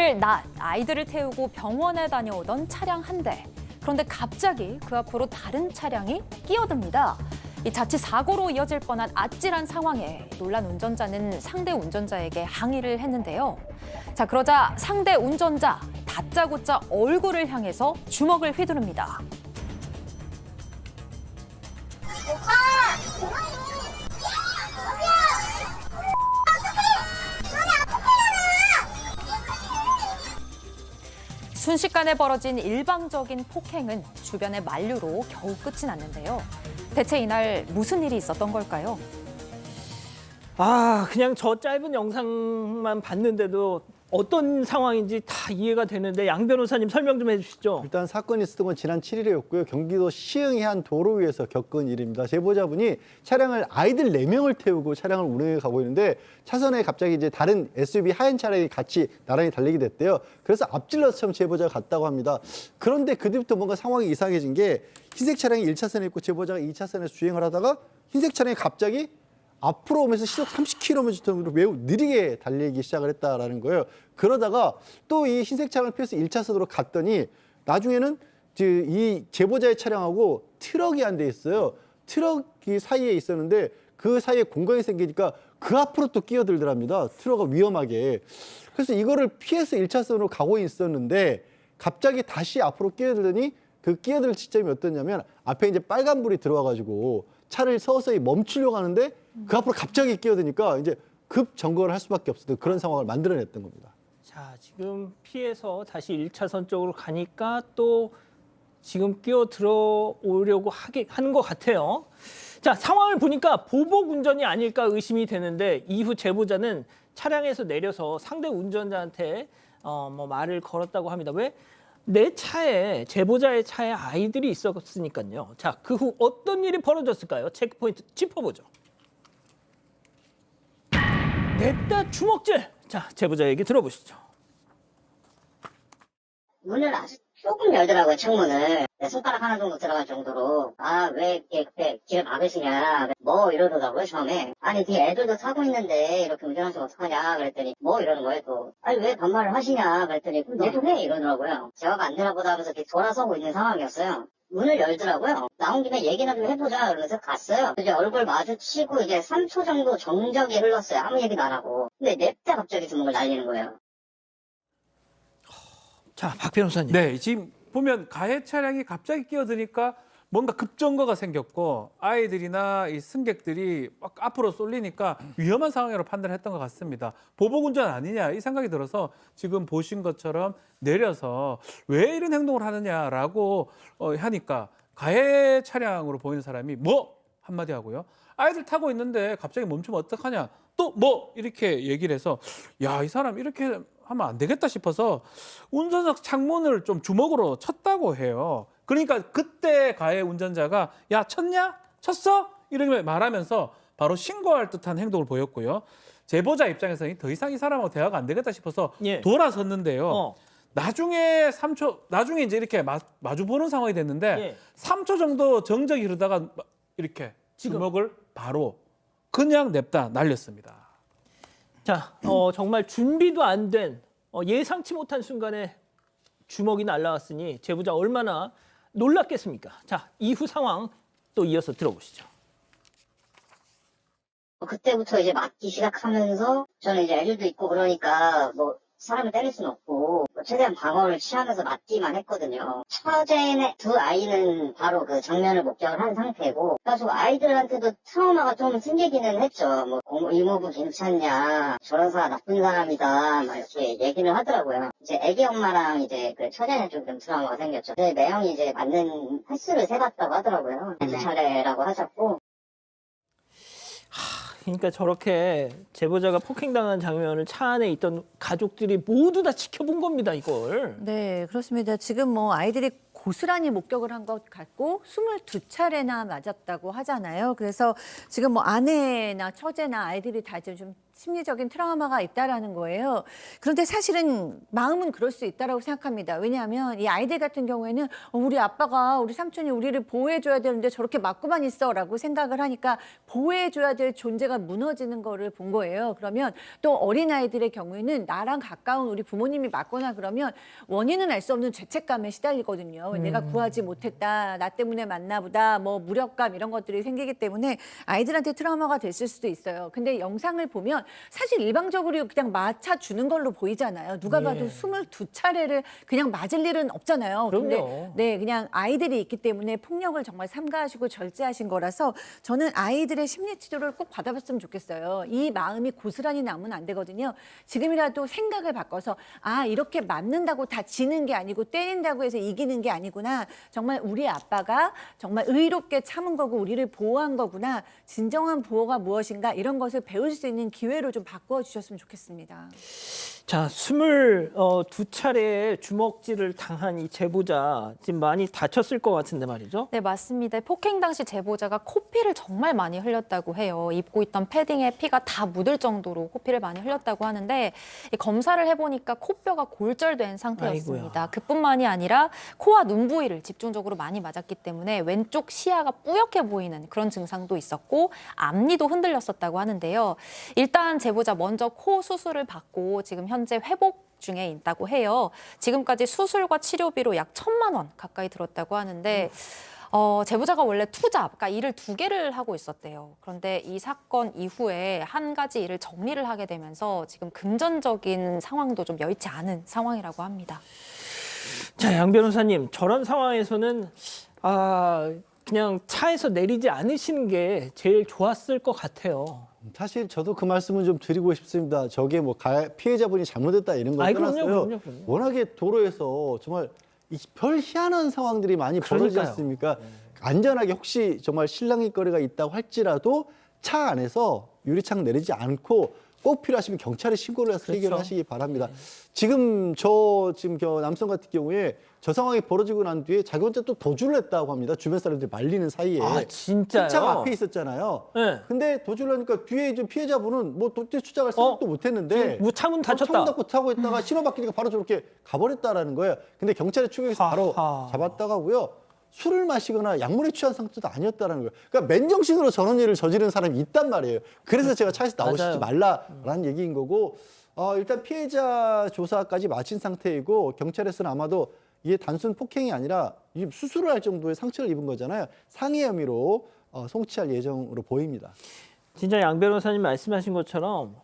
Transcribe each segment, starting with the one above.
토요일 낮 아이들을 태우고 병원에 다녀오던 차량 한 대. 그런데 갑자기 그 앞으로 다른 차량이 끼어듭니다. 이 자칫 사고로 이어질 뻔한 아찔한 상황에 놀란 운전자는 상대 운전자에게 항의를 했는데요. 자, 그러자 상대 운전자 다짜고짜 얼굴을 향해서 주먹을 휘두릅니다. 순식간에 벌어진 일방적인 폭행은 주변의 만류로 겨우 끝이 났는데요. 대체 이날 무슨 일이 있었던 걸까요? 그냥 저 짧은 영상만 봤는데도 어떤 상황인지 다 이해가 되는데 양 변호사님 설명 좀 해주시죠. 일단 사건이 있었던 건 지난 7일이었고요. 경기도 시흥의 한 도로 위에서 겪은 일입니다. 제보자분이 차량을 아이들 4명을 태우고 차량을 운행해 가고 있는데 차선에 갑자기 이제 다른 SUV 하얀 차량이 같이 나란히 달리게 됐대요. 그래서 앞질러서 처음 제보자가 갔다고 합니다. 그런데 그 뒤부터 뭔가 상황이 이상해진 게 흰색 차량이 1차선에 있고 제보자가 2차선에서 주행을 하다가 흰색 차량이 갑자기 앞으로 오면서 시속 30km 정도로 매우 느리게 달리기 시작을 했다라는 거예요. 그러다가 또 이 흰색 차량을 피해서 1차선으로 갔더니 나중에는 이 제보자의 차량하고 트럭이 한 대 있어요. 트럭이 사이에 있었는데 그 사이에 공간이 생기니까 그 앞으로 또 끼어들더랍니다. 트럭이 위험하게. 그래서 이거를 피해서 1차선으로 가고 있었는데 갑자기 다시 앞으로 끼어들더니 그 끼어들 시점이 어떠냐면 앞에 이제 빨간불이 들어와가지고 차를 서서히 멈추려고 하는데 그 앞으로 갑자기 끼어드니까 이제 급 점거를 할 수밖에 없었던 그런 상황을 만들어냈던 겁니다. 자, 지금 피해서 다시 1차선 쪽으로 가니까 또 지금 끼어 들어오려고 하는 것 같아요. 자, 상황을 보니까 보복 운전이 아닐까 의심이 되는데 이후 제보자는 차량에서 내려서 상대 운전자한테 말을 걸었다고 합니다. 왜? 내 차에, 제보자의 차에 아이들이 있었으니까요. 자, 그 후 어떤 일이 벌어졌을까요? 체크포인트 짚어보죠. 냅다 주먹질! 자, 제보자 얘기 들어보시죠. 문을 아주 조금 열더라고요, 창문을. 손가락 하나 정도 들어갈 정도로. 왜 이렇게 길을 막으시냐. 이러더라고요, 처음에. 아니, 뒤에 애들도 타고 있는데 이렇게 운전하시면 어떡하냐. 그랬더니 이러는 거예요, 또. 아니, 왜 반말을 하시냐. 그랬더니 너도 해. 이러더라고요. 제가 안 되나 보다 하면서 이렇게 돌아서고 있는 상황이었어요. 문을 열더라고요. 나온 김에 얘기나 좀 해보자. 그러면서 갔어요. 이제 얼굴 마주치고 이제 3초 정도 정적이 흘렀어요. 아무 얘기도 안 하고. 근데 냅다 갑자기 주먹을 날리는 거예요. 자, 박 변호사님. 네, 지금 보면 가해 차량이 갑자기 끼어드니까 뭔가 급정거가 생겼고 아이들이나 이 승객들이 막 앞으로 쏠리니까 위험한 상황으로 판단했던 것 같습니다. 보복운전 아니냐 이 생각이 들어서 지금 보신 것처럼 내려서 왜 이런 행동을 하느냐라고 하니까 가해 차량으로 보이는 사람이 한마디 하고요. 아이들 타고 있는데 갑자기 멈추면 어떡하냐 또 이렇게 얘기를 해서 야, 이 사람 이렇게 하면 안 되겠다 싶어서 운전석 창문을 좀 주먹으로 쳤다고 해요. 그러니까 그때 가해 운전자가 야, 쳤냐? 쳤어? 이렇게 말하면서 바로 신고할 듯한 행동을 보였고요. 제보자 입장에서는 더 이상 이 사람하고 대화가 안 되겠다 싶어서 돌아섰는데요. 나중에 이제 이렇게 마주 보는 상황이 됐는데 3초 정도 정적이 흐르다가 이렇게 주먹을 바로 그냥 냅다 날렸습니다. 자, 정말 준비도 안 된 예상치 못한 순간에 주먹이 날라왔으니 제보자 얼마나 놀랐겠습니까? 자, 이후 상황 또 이어서 들어보시죠. 그때부터 이제 맞기 시작하면서 저는 이제 애들도 있고 그러니까 사람을 때릴 수는 없고 최대한 방어를 취하면서 맞기만 했거든요. 처제의 두 아이는 바로 그 정면을 목격을 한 상태고 그래가지고 아이들한테도 트라우마가 좀 생기기는 했죠. 이모부 괜찮냐, 저런 사람 나쁜 사람이다 막 이렇게 얘기를 하더라고요. 이제 애기 엄마랑 이제 그 처제는 좀 트라우마가 생겼죠. 근데 매형이 이제 맞는 횟수를 세봤다고 하더라고요. 2차례라고 하셨고. 그러니까 저렇게 제보자가 폭행당한 장면을 차 안에 있던 가족들이 모두 다 지켜본 겁니다, 이걸. 네, 그렇습니다. 지금 아이들이 고스란히 목격을 한 것 같고 22차례나 맞았다고 하잖아요. 그래서 지금 아내나 처제나 아이들이 다 좀 심리적인 트라우마가 있다라는 거예요. 그런데 사실은 마음은 그럴 수 있다라고 생각합니다. 왜냐하면 이 아이들 같은 경우에는 우리 아빠가 우리 삼촌이 우리를 보호해줘야 되는데 저렇게 맞고만 있어라고 생각을 하니까 보호해줘야 될 존재가 무너지는 거를 본 거예요. 그러면 또 어린 아이들의 경우에는 나랑 가까운 우리 부모님이 맞거나 그러면 원인은 알 수 없는 죄책감에 시달리거든요. 내가 구하지 못했다, 나 때문에 맞나 보다, 뭐 무력감 이런 것들이 생기기 때문에 아이들한테 트라우마가 됐을 수도 있어요. 근데 영상을 보면 사실 일방적으로 그냥 맞춰주는 걸로 보이잖아요. 누가 봐도 22차례를 그냥 맞을 일은 없잖아요. 그럼요. 근데 네, 그냥 아이들이 있기 때문에 폭력을 정말 삼가하시고 절제하신 거라서 저는 아이들의 심리 치료를 꼭 받아봤으면 좋겠어요. 이 마음이 고스란히 남으면 안 되거든요. 지금이라도 생각을 바꿔서 아, 이렇게 맞는다고 다 지는 게 아니고 때린다고 해서 이기는 게 아니구나. 정말 우리 아빠가 정말 의롭게 참은 거고 우리를 보호한 거구나. 진정한 보호가 무엇인가 이런 것을 배울 수 있는 기회로 좀 바꾸어 주셨으면 좋겠습니다. 자, 22차례 주먹질을 당한 이 제보자 지금 많이 다쳤을 것 같은데 말이죠. 네, 맞습니다. 폭행 당시 제보자가 코피를 정말 많이 흘렸다고 해요. 입고 있던 패딩에 피가 다 묻을 정도로 코피를 많이 흘렸다고 하는데 이 검사를 해보니까 코뼈가 골절된 상태였습니다. 아이고야. 그뿐만이 아니라 코와 눈 부위를 집중적으로 많이 맞았기 때문에 왼쪽 시야가 뿌옇게 보이는 그런 증상도 있었고 앞니도 흔들렸었다고 하는데요. 일단 제보자 먼저 코 수술을 받고 지금 현재 회복 중에 있다고 해요. 지금까지 수술과 치료비로 약 1,000만 원 가까이 들었다고 하는데 제보자가 원래 투잡, 그러니까 일을 2개를 하고 있었대요. 그런데 이 사건 이후에 한 가지 일을 정리를 하게 되면서 지금 금전적인 상황도 좀 여의치 않은 상황이라고 합니다. 자, 양 변호사님, 저런 상황에서는 그냥 차에서 내리지 않으시는 게 제일 좋았을 것 같아요. 사실 저도 그 말씀을 좀 드리고 싶습니다. 저게 뭐 피해자분이 잘못했다 이런 걸 떠났어요. 그럼요. 워낙에 도로에서 정말 별 희한한 상황들이 많이 벌어지지 그러니까요. 않습니까? 안전하게 혹시 정말 실랑이거리가 있다고 할지라도 차 안에서 유리창 내리지 않고 꼭 필요하시면 경찰에 신고를 해서 그렇죠. 해결하시기 바랍니다. 지금 남성 같은 경우에 저 상황이 벌어지고 난 뒤에 자기 혼자 또 도주를 했다고 합니다. 주변 사람들이 말리는 사이에. 아, 진짜요? 차가 앞에 있었잖아요. 네. 근데 도주를 하니까 뒤에 이제 피해자분은 뭐 도저히 추적할 생각도 못 했는데 뭐 창문 닫혔다. 창문 닫고 타고 있다가 신호 바뀌니까 바로 저렇게 가버렸다라는 거예요. 근데 경찰에 추격해서 바로 하하. 잡았다고 하고요. 술을 마시거나 약물에 취한 상태도 아니었다는 거예요. 그러니까 맨정신으로 저런 일을 저지른 사람이 있단 말이에요. 그래서 제가 차에서 나오시지 맞아요. 말라라는 얘기인 거고 일단 피해자 조사까지 마친 상태이고 경찰에서는 아마도 이게 단순 폭행이 아니라 수술을 할 정도의 상처를 입은 거잖아요. 상해 혐의로 송치할 예정으로 보입니다. 진짜 양 변호사님 말씀하신 것처럼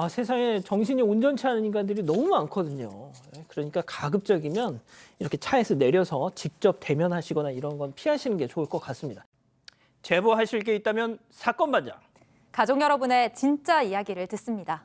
세상에 정신이 온전치 않은 인간들이 너무 많거든요. 그러니까 가급적이면 이렇게 차에서 내려서 직접 대면하시거나 이런 건 피하시는 게 좋을 것 같습니다. 제보하실 게 있다면 사건 반장. 가족 여러분의 진짜 이야기를 듣습니다.